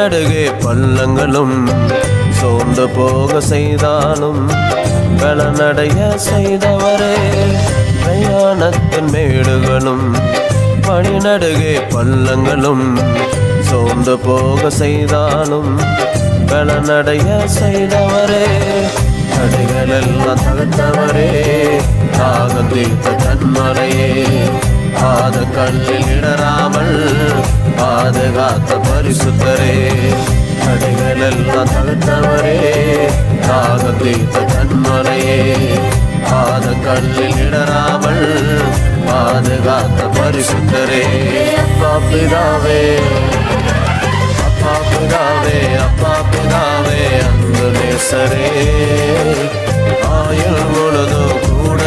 நடுகே பள்ளங்களும் சோர்ந்து போக செய்தாலும் பலனடைய செய்தவரே. பிரயாணத்தின் மேடுகளும் வழிநடுகே பள்ளங்களும் சோர்ந்து போக செய்தாலும் பலனடைய செய்தவரே. தடைகளெல்லாம் தவிர்த்தவரே, தாகம் தீர்த்த கண்மலையே. பாத கல்லில் இடராமல் பாதுகாத்த பரிசுத்தரே. தடைகளெல்லாம் தவிர்த்தவரே, தாகம் தீர்த்த கண்மலையே. பாத கல்லில் இடராமல் பாதுகாத்த பரிசுத்தரே. அப்பா பிதாவே, அப்பா பிதாவே, அப்பா பிதாவே, அன்பு நேசரே. ஆயுள் முழுதும் கூட